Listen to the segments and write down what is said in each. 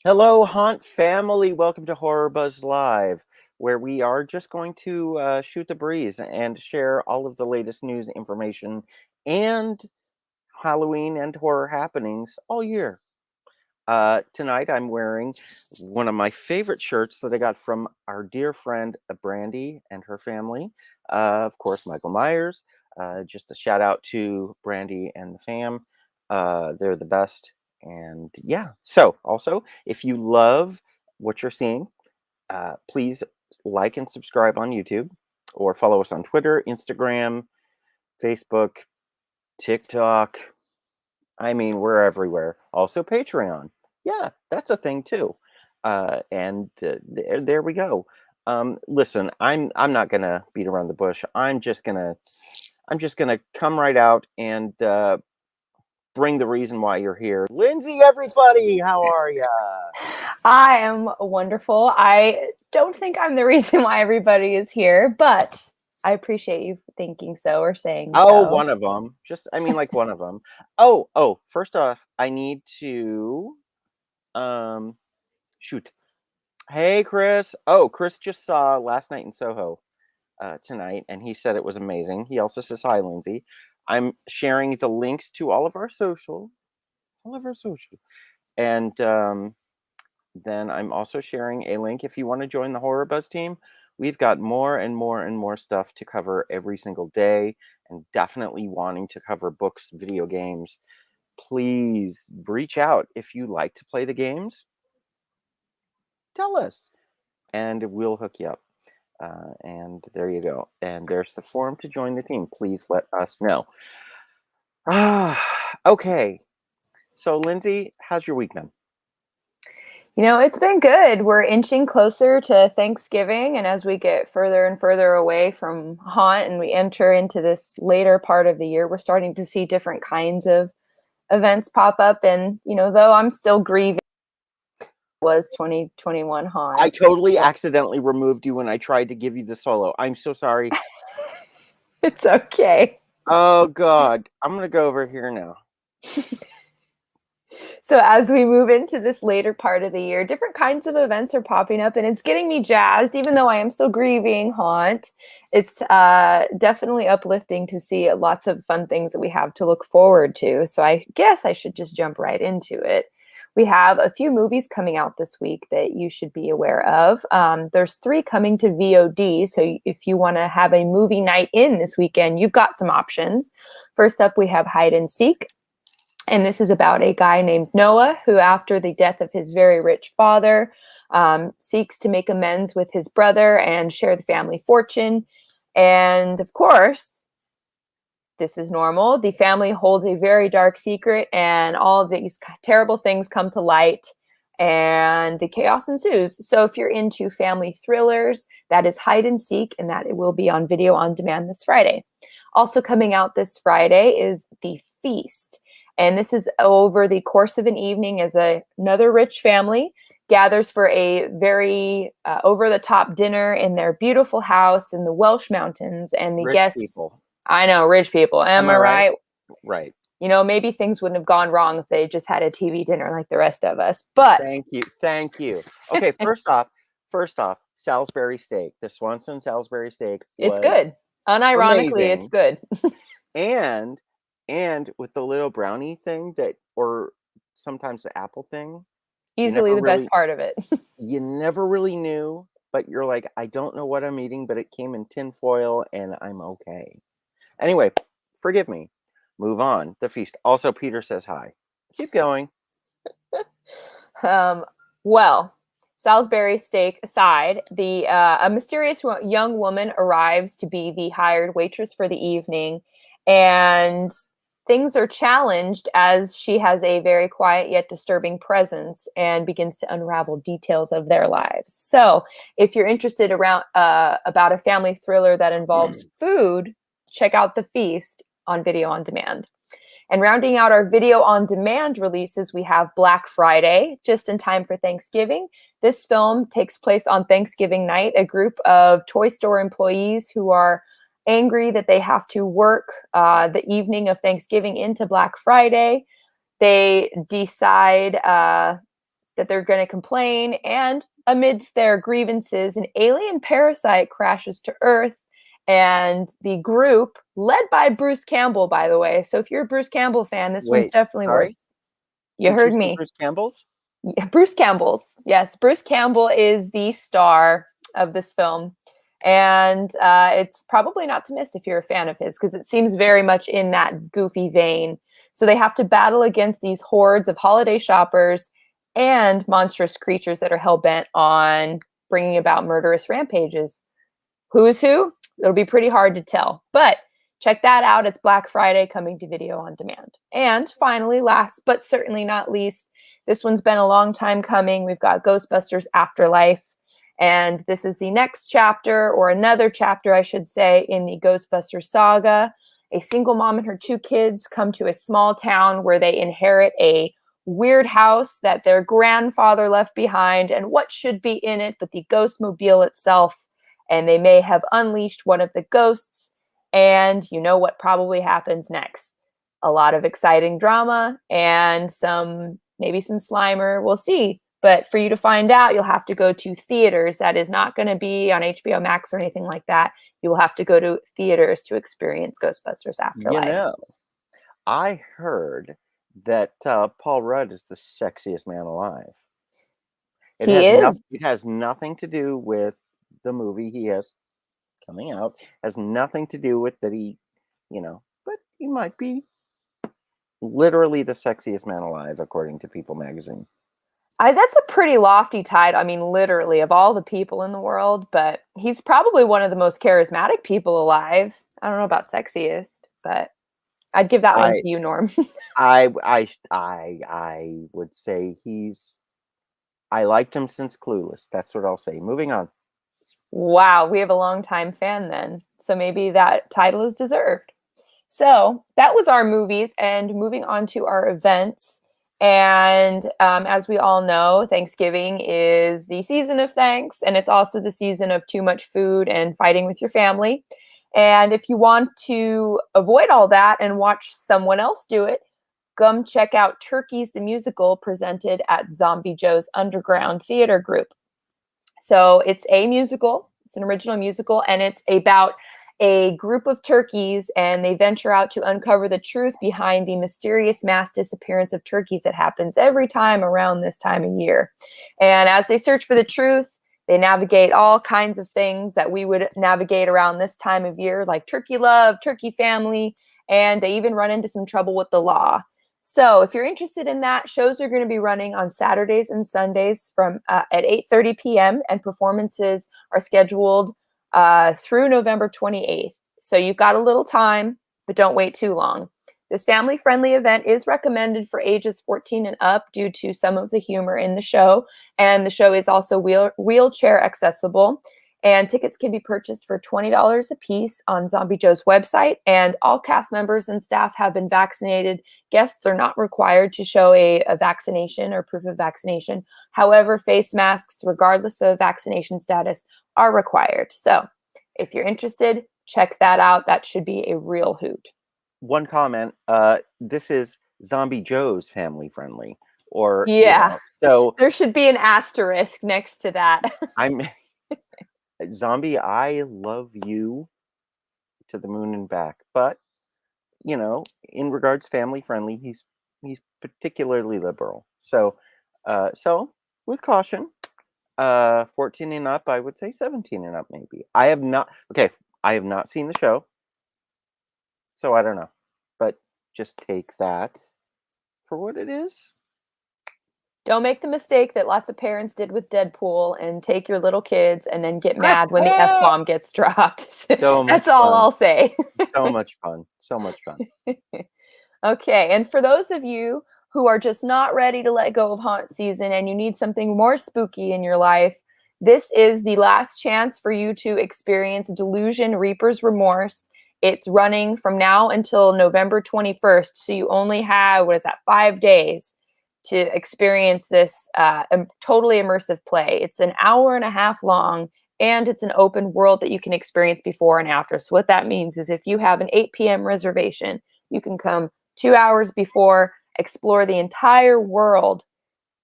Hello, Haunt family. Welcome to HorrorBuzz Live, where we are just going to shoot the breeze and share all of the latest news, information, and Halloween and horror happenings all year. Tonight, I'm wearing one of my favorite shirts that I got from our dear friend Brandy and her family. Of course, Michael Myers. Just a shout out to Brandy and the fam. They're the best. And yeah, so also, if you love what you're seeing, please like and subscribe on YouTube or follow us on Twitter, Instagram, Facebook, TikTok. I mean, we're everywhere. Also, Patreon. Yeah, that's a thing too. There we go. Listen, I'm not gonna beat around the bush. I'm just gonna come right out and bring the reason why you're here. Lindsay, everybody, how are ya? I am wonderful. I don't think I'm the reason why everybody is here, but I appreciate you thinking so or saying Oh, so. one of them. Like one of them. Oh. First off, I need to um shoot. Hey, Chris. Oh, Chris just saw Last Night in Soho tonight, and he said it was amazing. He also says hi, Lindsay. I'm sharing the links to all of our social, and then I'm also sharing a link if you want to join the Horror Buzz team. We've got more and more and more stuff to cover every single day, and definitely wanting to cover books, video games. Please reach out if you like to play the games. Tell us, and we'll hook you up. And there you go. And there's the form to join the team. Please let us know. Okay. So, Lindsay, how's your week been? It's been good. We're inching closer to Thanksgiving, and as we get further and further away from haunt and we enter into this later part of the year, we're starting to see different kinds of events pop up. And, though I'm still grieving, was 2021 I haunt. totally accidentally removed you when I tried to give you the solo. I'm so sorry. It's okay. Oh, God. I'm going to go over here now. So as we move into this later part of the year, different kinds of events are popping up, and it's getting me jazzed. Even though I am still grieving haunt, it's definitely uplifting to see lots of fun things that we have to look forward to. So I guess I should just jump right into it. We have a few movies coming out this week that you should be aware of. There's 3 coming to VOD, so if you want to have a movie night in this weekend, you've got some options. First up, we have Hide and Seek. And this is about a guy named Noah who, after the death of his very rich father, seeks to make amends with his brother and share the family fortune. And of course, this is normal. The family holds a very dark secret, and all of these terrible things come to light, and the chaos ensues. So if you're into family thrillers, that is Hide and Seek, and that it will be on video on demand this Friday. Also coming out this Friday is The Feast. And this is over the course of an evening as another rich family gathers for a very over-the-top dinner in their beautiful house in the Welsh Mountains. And the Rich guests, people. I know, rich people. Am Am I I right? right? Right. Maybe things wouldn't have gone wrong if they just had a TV dinner like the rest of us. But Thank you. Thank you. Okay, first off, Salisbury steak. The Swanson Salisbury steak it's was good. Unironically, it's amazing. good. And with the little brownie thing or sometimes the apple thing, you Easily never the best really part of it. you never really knew, but you're like, I don't know what I'm eating, but it came in tin foil and I'm okay. Anyway, forgive me. Move on. The Feast. Also, Peter says hi. Keep going. Um, well, Salisbury steak aside, a mysterious young woman arrives to be the hired waitress for the evening, and things are challenged as she has a very quiet yet disturbing presence and begins to unravel details of their lives. So, if you're interested about a family thriller that involves food, check out The Feast on video on demand. And rounding out our video on demand releases, we have Black Friday, just in time for Thanksgiving. This film takes place on Thanksgiving night. A group of toy store employees who are angry that they have to work the evening of Thanksgiving into Black Friday. They decide that they're going to complain, and amidst their grievances, an alien parasite crashes to Earth, and the group, led by Bruce Campbell, by the way. So if you're a Bruce Campbell fan, this one's Wait, definitely worth. sorry? You Did you heard say me. Bruce Campbell's? Yeah, Bruce Campbell's. Yes, Bruce Campbell is the star of this film. And it's probably not to miss if you're a fan of his, because it seems very much in that goofy vein. So they have to battle against these hordes of holiday shoppers and monstrous creatures that are hell-bent on bringing about murderous rampages. Who's who? It'll be pretty hard to tell. But check that out. It's Black Friday, coming to video on demand. And finally, last but certainly not least, this one's been a long time coming. We've got Ghostbusters Afterlife. And this is the next chapter, or another chapter, I should say, in the Ghostbusters saga. A single mom and her 2 kids come to a small town where they inherit a weird house that their grandfather left behind, and what should be in it but the Ghostmobile itself. And they may have unleashed one of the ghosts, and you know what probably happens next. A lot of exciting drama and maybe some Slimer. We'll see. But for you to find out, you'll have to go to theaters. That is not going to be on HBO Max or anything like that. You will have to go to theaters to experience Ghostbusters You Afterlife. know, I heard that Paul Rudd is the sexiest man alive. He is. It has nothing to do with the movie he has coming out. Has nothing to do with that but he might be literally the sexiest man alive, according to People magazine. That's a pretty lofty title. I mean, literally, of all the people in the world, but he's probably one of the most charismatic people alive. I don't know about sexiest, but I'd give that one to you, Norm. I would say I liked him since Clueless. That's what I'll say. Moving on. Wow, we have a longtime fan then. So maybe that title is deserved. So that was our movies, and moving on to our events. And as we all know, Thanksgiving is the season of thanks, and it's also the season of too much food and fighting with your family. And if you want to avoid all that and watch someone else do it, come check out Turkeys the Musical, presented at Zombie Joe's Underground Theater Group. So it's a musical, it's an original musical, and it's about a group of turkeys, and they venture out to uncover the truth behind the mysterious mass disappearance of turkeys that happens every time around this time of year. And as they search for the truth, they navigate all kinds of things that we would navigate around this time of year, like turkey love, turkey family, and they even run into some trouble with the law. So if you're interested in that, shows are going to be running on Saturdays and Sundays from at 8:30 p.m. and performances are scheduled through November 28th. So you've got a little time, but don't wait too long. This family-friendly event is recommended for ages 14 and up due to some of the humor in the show. And the show is also wheelchair accessible. And tickets can be purchased for $20 a piece on Zombie Joe's website. And all cast members and staff have been vaccinated. Guests are not required to show a vaccination or proof of vaccination. However, face masks, regardless of vaccination status, are required. So if you're interested, check that out. That should be a real hoot. One comment. This is Zombie Joe's family friendly. Or yeah. So there should be an asterisk next to that. I'm Zombie, I love you to the moon and back. But, in regards family friendly, he's particularly liberal. So with caution, 14 and up, I would say 17 and up maybe. I have not seen the show. So I don't know. But just take that for what it is. Don't make the mistake that lots of parents did with Deadpool and take your little kids and then get mad when the F-bomb gets dropped. That's all I'll say. So much fun. So much fun. Okay. And for those of you who are just not ready to let go of haunt season and you need something more spooky in your life, this is the last chance for you to experience Delusion Reaper's Remorse. It's running from now until November 21st. So you only have, 5 days to experience this totally immersive play. It's an hour and a half long, and it's an open world that you can experience before and after. So what that means is if you have an 8 p.m. reservation, you can come 2 hours before, explore the entire world,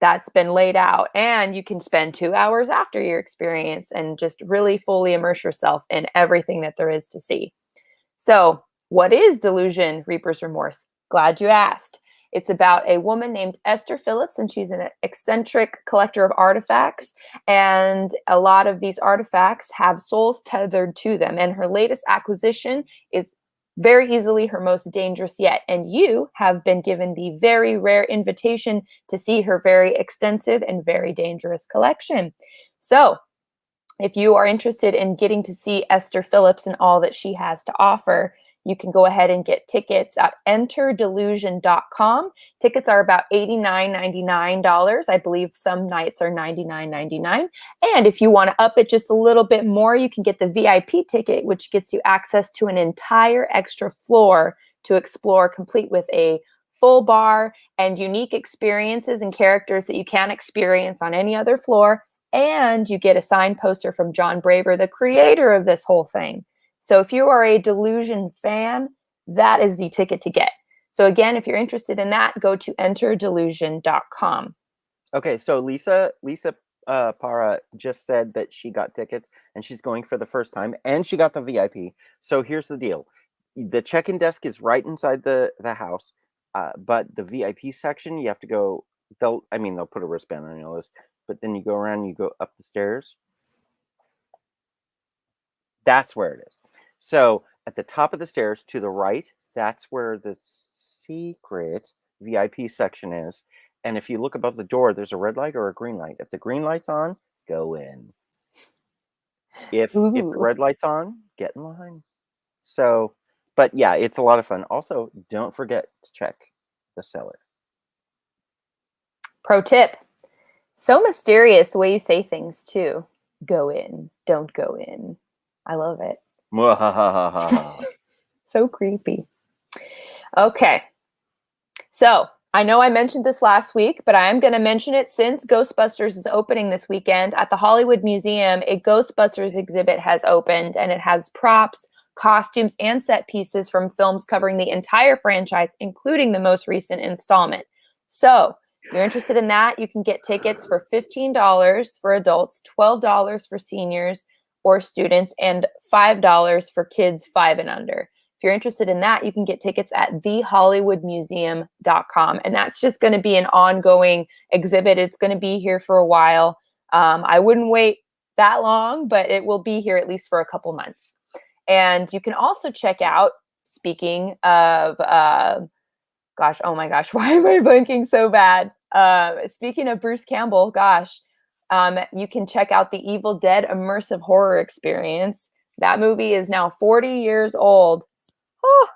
that's been laid out, and you can spend 2 hours after your experience and just really fully immerse yourself in everything that there is to see. So, what is delusion, Reaper's Remorse? Glad you asked. It's about a woman named Esther Phillips, and she's an eccentric collector of artifacts. And a lot of these artifacts have souls tethered to them. And her latest acquisition is very easily her most dangerous yet. And you have been given the very rare invitation to see her very extensive and very dangerous collection. So, if you are interested in getting to see Esther Phillips and all that she has to offer, you can go ahead and get tickets at enterdelusion.com. Tickets are about $89.99. I believe some nights are $99.99. And if you want to up it just a little bit more, you can get the VIP ticket, which gets you access to an entire extra floor to explore, complete with a full bar and unique experiences and characters that you can't experience on any other floor. And you get a signed poster from John Braver, the creator of this whole thing. So if you are a Delusion fan, that is the ticket to get. So again, if you're interested in that, go to enterdelusion.com. Okay, so Lisa Para just said that she got tickets and she's going for the first time, and she got the VIP. So here's the deal: the check-in desk is right inside the house, but the VIP section you have to go. They'll put a wristband on your list, but then you go around, you go up the stairs. That's where it is. So at the top of the stairs to the right, that's where the secret VIP section is. And if you look above the door, there's a red light or a green light. If the green light's on, go in. If the red light's on, get in line. So, but yeah, it's a lot of fun. Also, don't forget to check the cellar. Pro tip. So mysterious the way you say things too. Go in, don't go in. I love it. So creepy. Okay. So I know I mentioned this last week, but I am going to mention it since Ghostbusters is opening this weekend at the Hollywood Museum. A Ghostbusters exhibit has opened, and it has props, costumes, and set pieces from films covering the entire franchise, including the most recent installment. So if you're interested in that, you can get tickets for $15 for adults, $12 for seniors or students, and $5 for kids 5 and under. If you're interested in that, you can get tickets at thehollywoodmuseum.com. And that's just going to be an ongoing exhibit. It's going to be here for a while. I wouldn't wait that long, but it will be here at least for a couple months. And you can also check out, speaking of, oh my gosh, why am I blinking so bad? Speaking of Bruce Campbell, you can check out the Evil Dead immersive horror experience. That movie is now 40 years old. Oh,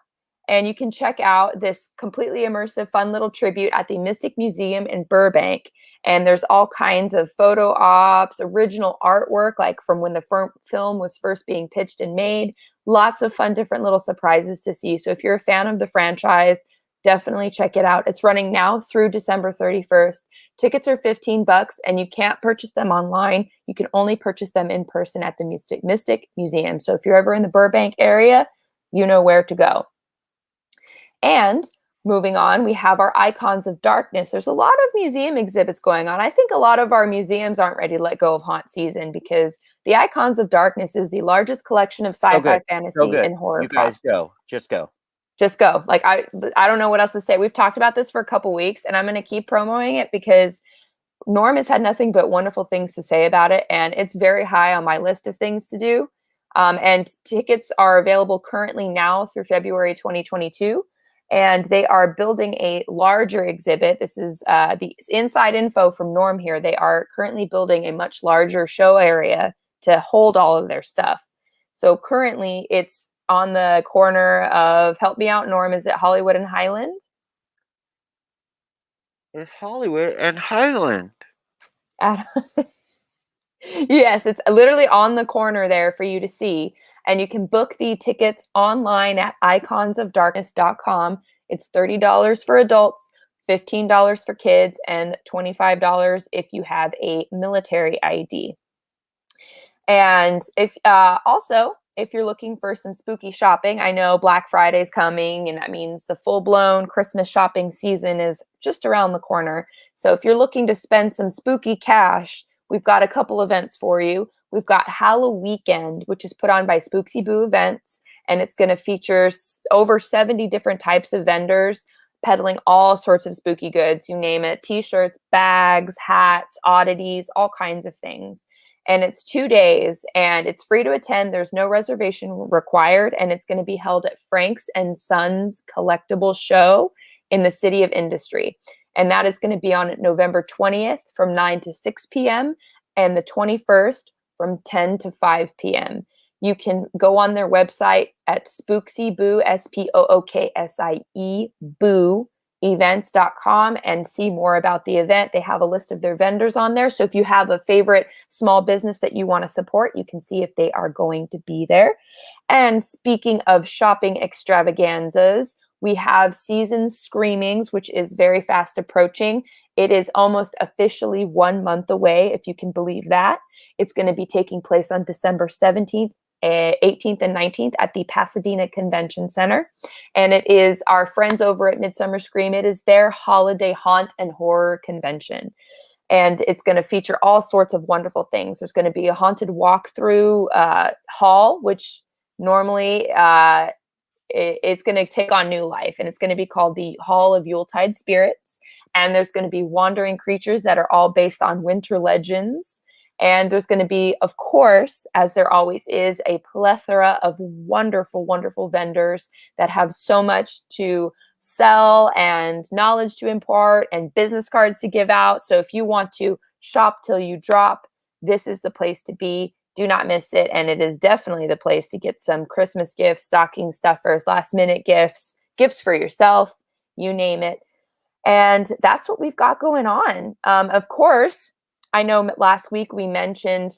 and you can check out this completely immersive, fun little tribute at the Mystic Museum in Burbank. And there's all kinds of photo ops, original artwork, like from when the film was first being pitched and made. Lots of fun, different little surprises to see. So if you're a fan of the franchise, definitely check it out. It's running now through December 31st. Tickets are $15, and you can't purchase them online. You can only purchase them in person at the Mystic Museum. So if you're ever in the Burbank area, you know where to go. And moving on, we have our Icons of Darkness. There's a lot of museum exhibits going on. I think a lot of our museums aren't ready to let go of haunt season, because the Icons of Darkness is the largest collection of sci-fi, fantasy, and horror. You guys go. Just go. Just go. Like, I don't know what else to say. We've talked about this for a couple weeks, and I'm going to keep promoting it because Norm has had nothing but wonderful things to say about it, and it's very high on my list of things to do. And tickets are available currently now through February 2022, and they are building a larger exhibit. This is the inside info from Norm here. They are currently building a much larger show area to hold all of their stuff. So currently it's on the corner of, help me out, Norm, is it Hollywood and Highland? It's Hollywood and Highland. Yes, it's literally on the corner there for you to see. And you can book the tickets online at iconsofdarkness.com. It's $30 for adults, $15 for kids, and $25 if you have a military ID. And if also, if you're looking for some spooky shopping, I know Black Friday's coming, and that means the full-blown Christmas shopping season is just around the corner. So if you're looking to spend some spooky cash, we've got a couple events for you. We've got Halloweekend, which is put on by Spooksy Boo Events, and it's going to feature over 70 different types of vendors peddling all sorts of spooky goods, you name it, t-shirts, bags, hats, oddities, all kinds of things. And it's 2 days and it's free to attend. There's no reservation required. And it's going to be held at Frank's and Sons Collectible Show in the City of Industry. And that is going to be on November 20th from 9 to 6 p.m. and the 21st from 10 to 5 p.m. You can go on their website at Spooksy Boo, SPOOKSIE, Boo, events.com and see more about the event. They have a list of their vendors on there. So if you have a favorite small business that you want to support, you can see if they are going to be there. And speaking of shopping extravaganzas, we have Season Screamings, which is very fast approaching. It is almost officially 1 month away, if you can believe that. It's going to be taking place on December 17th, 18th and 19th at the Pasadena Convention Center. And it is our friends over at Midsummer Scream. It is their holiday haunt and horror convention. And it's going to feature all sorts of wonderful things. There's going to be a haunted walkthrough hall, which normally it's going to take on new life. And it's going to be called the Hall of Yuletide Spirits. And there's going to be wandering creatures that are all based on winter legends. And there's going to be, of course, as there always is, a plethora of wonderful, wonderful vendors that have so much to sell and knowledge to impart and business cards to give out. So if you want to shop till you drop, this is the place to be. Do not miss it. And it is definitely the place to get some Christmas gifts, stocking stuffers, last minute gifts, gifts for yourself, you name it. And that's what we've got going on. Of course, I know last week we mentioned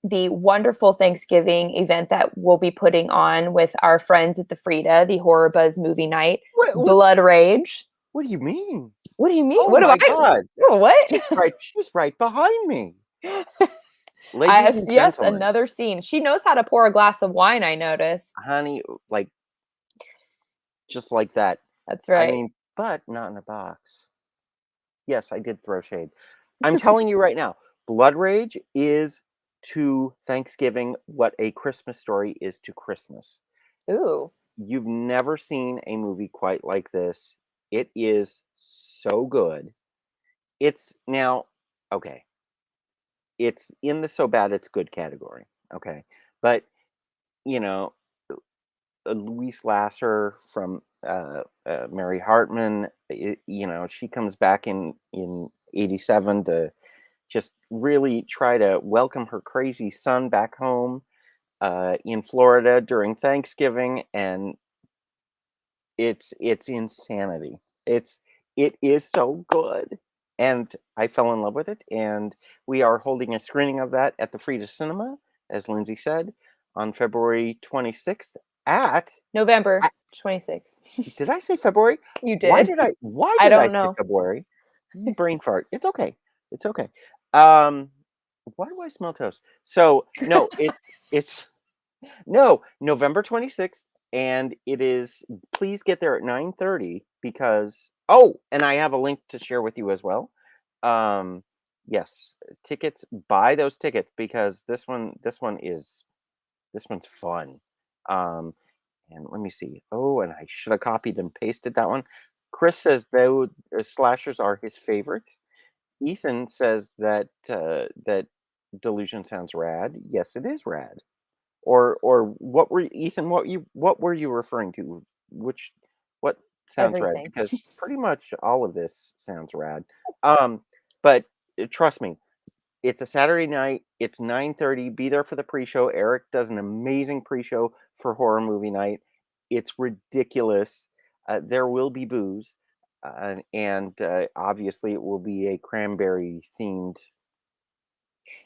the wonderful Thanksgiving event that we'll be putting on with our friends at the Frida, the HorrorBuzz movie night, Blood Rage. What do you mean? What do you mean? Oh What my do I? God! What? She's right behind me. Ladies and Yes, gentlemen, another scene. She knows how to pour a glass of wine, I notice. honey, like just like that. That's right. I mean, but not in a box. Yes, I did throw shade. I'm telling you right now, Blood Rage is to Thanksgiving what A Christmas Story is to Christmas. Ooh. You've never seen a movie quite like this. It is so good. It's now, okay. It's in the so bad it's good category. Okay. But, you know, Louise Lasser from Mary Hartman, she comes back in 87 to just really try to welcome her crazy son back home in Florida during Thanksgiving, and it's insanity. It is so good, and I fell in love with it. And we are holding a screening of that at the Frida Cinema, as Lindsay said, on February 26th at November 26th. Did I say February? You did. Why did I don't say know. February? Brain fart. It's okay. It's okay. Why do I smell toast? So no, it's no November 26th, and it is. Please get there at 9:30 because and I have a link to share with you as well. Yes, tickets. Buy those tickets because this one's fun. And let me see. Oh, and I should have copied and pasted that one. Chris says though slashers are his favorites. Ethan says that Delusion sounds rad. Yes, it is rad. Or what were Ethan? What were you referring to? What sounds rad? Everything. Because pretty much all of this sounds rad. But trust me, it's a Saturday night. It's 9:30. Be there for the pre-show. Eric does an amazing pre-show for horror movie night. It's ridiculous. There will be booze, and obviously it will be a cranberry themed.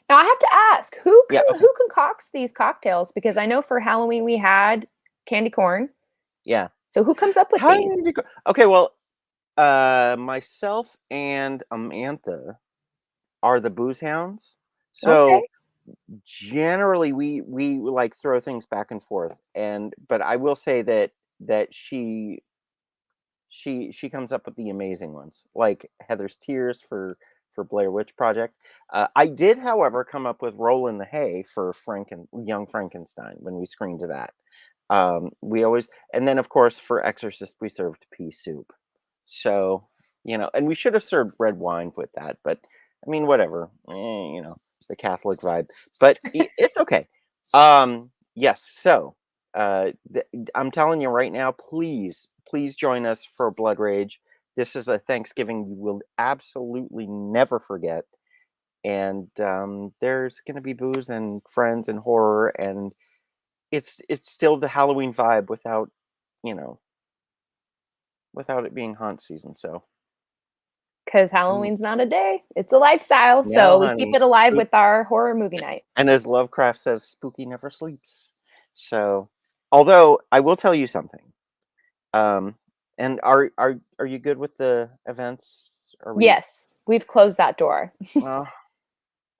Now I have to ask, who Yeah, okay. concocts these cocktails? Because I know for Halloween we had candy corn. Yeah. So who comes up with these? Okay, well, myself and Amantha are the booze hounds. So Okay. generally we like throw things back and forth, but I will say that she comes up with the amazing ones, like Heather's Tears for Blair Witch Project. I did, however, come up with Roll in the Hay for Young Frankenstein when we screened that. We always, and then of course for Exorcist we served pea soup. So, and we should have served red wine with that, but I mean whatever. The Catholic vibe. But it's okay. Yes, so I'm telling you right now, please join us for Blood Rage. This is a Thanksgiving you will absolutely never forget. And there's going to be booze and friends and horror, and it's still the Halloween vibe you know, without it being haunt season. So, Because mm, Halloween's not a day, it's a lifestyle. So no, we keep honey, it alive with our horror movie nights. and as Lovecraft says, spooky never sleeps. So, although I will tell you something. Um, and are you good with the events? Are we Yes, we've closed that door. well?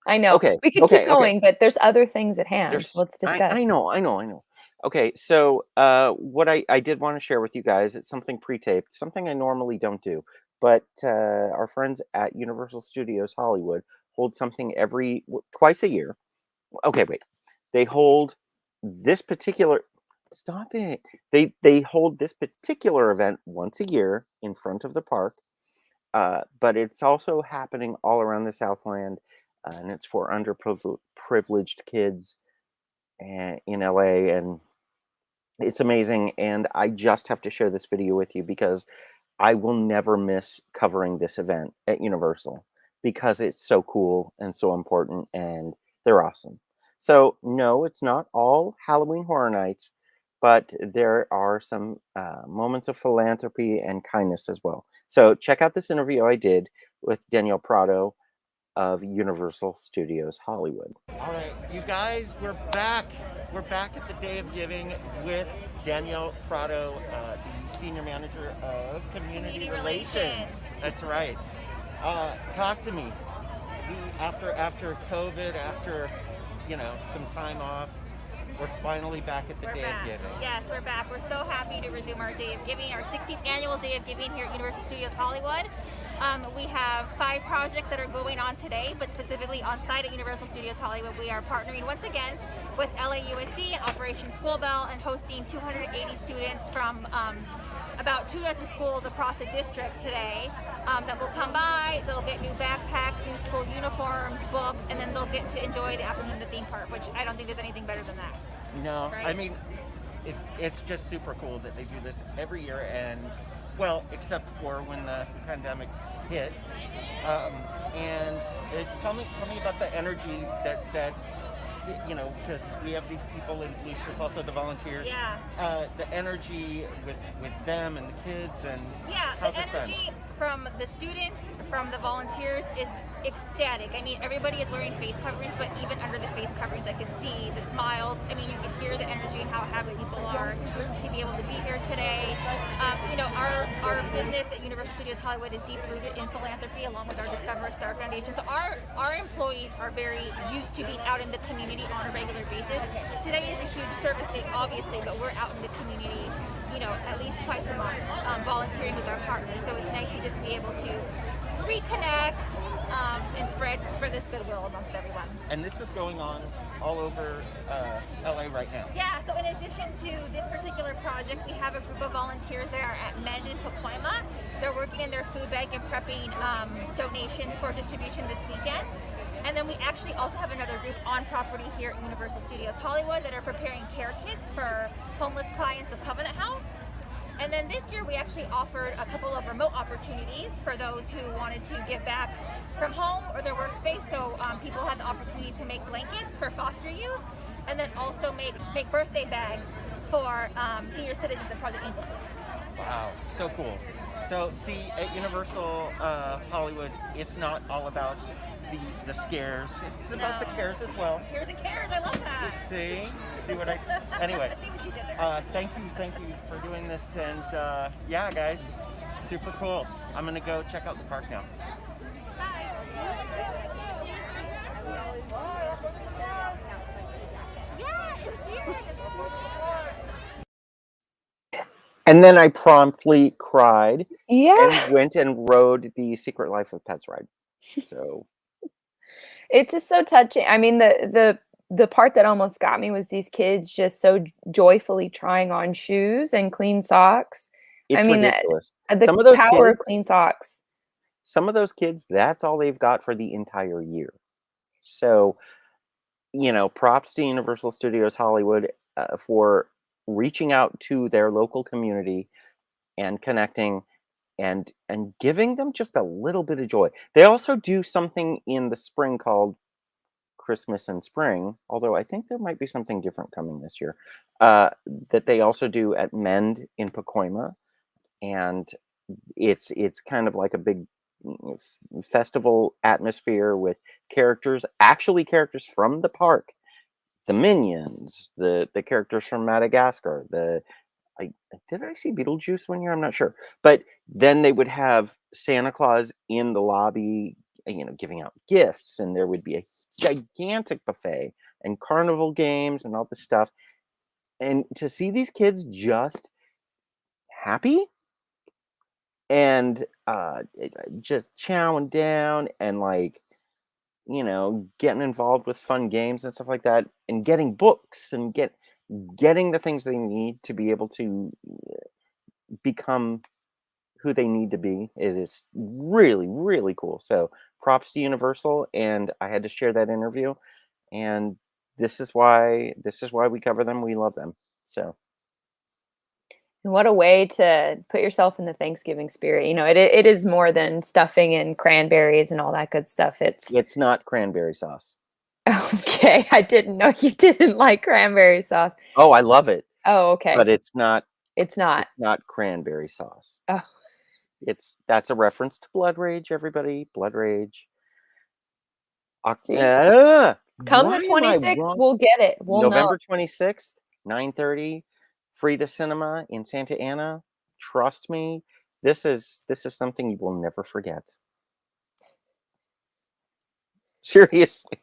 I know. Okay, We could keep okay. going, but there's other things at hand. There's Let's I discuss. know, I know, I know. Okay, so what I did want to share with you guys, it's something pre-taped, something I normally don't do, but our friends at Universal Studios Hollywood hold something twice a year. Okay, wait. They hold this particular stop it. They hold this particular event once a year in front of the park. But it's also happening all around the Southland, and it's for underprivileged kids in LA, and it's amazing. And I just have to share this video with you because I will never miss covering this event at Universal because it's so cool and so important, and they're awesome. So, no, it's not all Halloween Horror Nights, but there are some moments of philanthropy and kindness as well. So, check out this interview I did with Danielle Prado of Universal Studios Hollywood. All right, you guys, we're back. We're back at the Day of Giving with Danielle Prado, the Senior Manager of Community Relations. That's right. Talk to me. After COVID, after some time off, we're finally back at the Day of Giving. Yes, we're back. We're so happy to resume our Day of Giving, our 16th annual Day of Giving here at Universal Studios Hollywood. We have 5 projects that are going on today, but specifically on site at Universal Studios Hollywood, we are partnering once again with LAUSD and Operation School Bell and hosting 280 students from about 24 schools across the district today that will come by. They'll get new backpacks, new school uniforms, books, and then they'll get to enjoy the afternoon at the theme park, which I don't think there's anything better than that. No, right? I mean, it's just super cool that they do this every year, and well, except for when the pandemic hit. And tell me about the energy that because we have these people in blue shirts, also the volunteers. Yeah. The energy with them and the kids, and the energy from the students, from the volunteers is ecstatic. I mean, everybody is wearing face coverings, but even under the face coverings, I can see the smiles. I mean, you can hear the energy and how happy people are to be able to be here today. Our business at Universal Studios Hollywood is deep rooted in philanthropy, along with our Discover a Star Foundation. So our employees are very used to being out in the community on a regular basis. Today is a huge service day, obviously, but we're out in the community, at least twice a month, volunteering with our partners. So it's nice to just be able to reconnect and spread this goodwill amongst everyone. And this is going on all over LA right now. Yeah, so in addition to this particular project, we have a group of volunteers that are at Mend in Pacoima. They're working in their food bank and prepping donations for distribution this weekend. And then we actually also have another group on property here at Universal Studios Hollywood that are preparing care kits for homeless clients of Covenant House. And then this year we actually offered a couple of remote opportunities for those who wanted to give back from home or their workspace. So people had the opportunity to make blankets for foster youth, and then also make birthday bags for senior citizens and Project Angels. Wow, so cool. So see, at Universal Hollywood, it's not all about the scares. It's about the cares as well. Scares and cares, I love that. See what I anyway. See what you did there. Thank you for doing this, and yeah, guys, super cool. I'm gonna go check out the park now. Bye. And then I promptly cried Yeah. and went and rode the Secret Life of Pets ride. So It's just so touching. I mean, the part that almost got me was these kids just so joyfully trying on shoes and clean socks. I it's mean, ridiculous. the Some of those power of kids, clean socks. that's all they've got for the entire year. So, props to Universal Studios Hollywood for reaching out to their local community and connecting and giving them just a little bit of joy. They also do something in the spring called Christmas in Spring, although I think there might be something different coming this year. Uh, that they also do at Mend in Pacoima, and it's kind of like a big festival atmosphere with characters from the park, the minions, the characters from Madagascar, the I did I see Beetlejuice one year? I'm not sure. But then they would have Santa Claus in the lobby, giving out gifts, and there would be a gigantic buffet and carnival games and all this stuff. And to see these kids just happy and just chowing down and like, getting involved with fun games and stuff like that, and getting books and getting the things they need to be able to become who they need to be. It is really, really cool. So props to Universal, and I had to share that interview. And this is why we cover them. We love them. So And what a way to put yourself in the Thanksgiving spirit. It is more than stuffing and cranberries and all that good stuff. It's it's not cranberry sauce. okay. I didn't know you didn't like cranberry sauce. Oh, I love it, Oh, okay. but it's not. It's not. It's not cranberry sauce. Oh, That's a reference to Blood Rage. Everybody, Blood Rage. see, come Why the am I 26th, wrong? we'll get it. We'll know. November 26th, 9:30, Frida Cinema in Santa Ana. Trust me, this is something you will never forget. Seriously.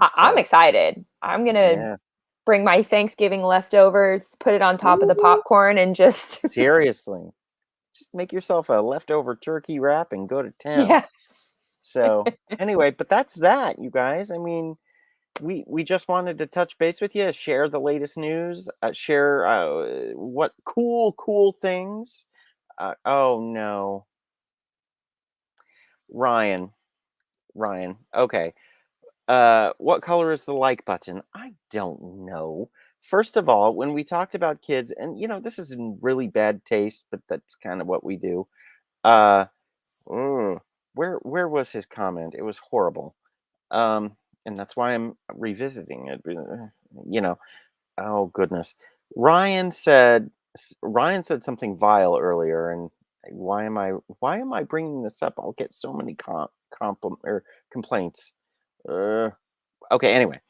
I'm So, excited. I'm gonna yeah. bring my Thanksgiving leftovers, put it on top of the Woo! popcorn, and just Seriously. Just make yourself a leftover turkey wrap and go to town. yeah. So, anyway, but that's that, you guys. I mean, we just wanted to touch base with you, share the latest news, share what cool things. Oh no, Ryan, Ryan. Okay. What color is the like button? I don't know. First of all, when we talked about kids, and this is in really bad taste, but that's kind of what we do. Uh, mm, where was his comment? It was horrible. Um, and that's why I'm revisiting it. You know, oh goodness. Ryan said something vile earlier, and why am I bringing this up? I'll get so many complaints. Uh, okay, anyway.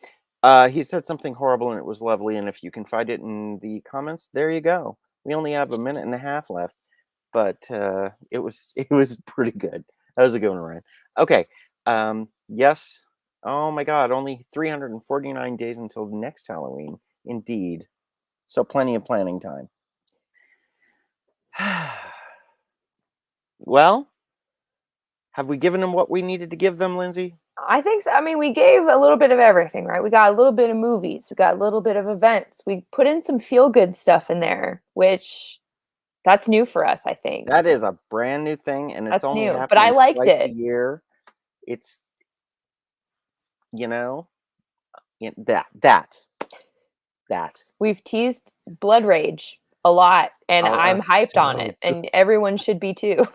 He said something horrible and it was lovely, and if you can find it in the comments, there you go. We only have a minute and a half left, but it was pretty good. That was a good one, Ryan. Okay. Yes. Oh my God, only 349 days until next Halloween. Indeed. So plenty of planning time. Well, have we given them what we needed to give them, Lindsay? I think so. I mean, we gave a little bit of everything, right? We got a little bit of movies, we got a little bit of events. We put in some feel good stuff in there, which that's new for us, I think. That is a brand new thing, and it's That's only new, but I happening liked twice a it. year. It's you know that. We've teased Blood Rage a lot, and Oh, I'm hyped on so it, and everyone should be too.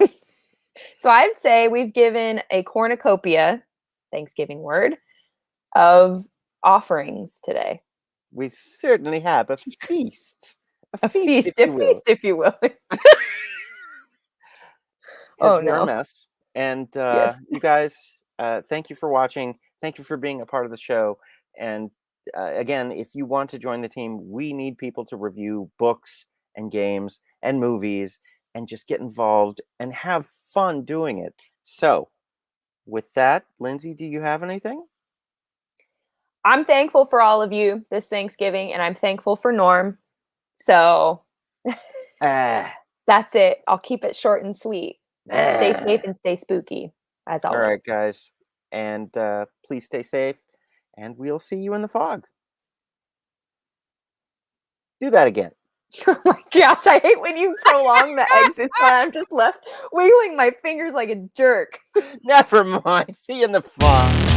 So I'd say we've given a cornucopia, Thanksgiving word, of offerings today. we certainly have a feast, A if feast, you will, if you will. because Oh we're a no. mess. And Yes. you guys, thank you for watching. Thank you for being a part of the show. And again, if you want to join the team, we need people to review books and games and movies and just get involved and have fun doing it. So, with that, Lindsay, do you have anything? I'm thankful for all of you this Thanksgiving, and I'm thankful for Norm. So Ah, That's it. I'll keep it short and sweet. Stay ah. safe and stay spooky, as All right, always. guys. And please stay safe. And we'll see you in the fog. Do that again. Oh my gosh, I hate when you prolong the exit sign. I'm just left wiggling my fingers like a jerk. Never mind. See you in the fog.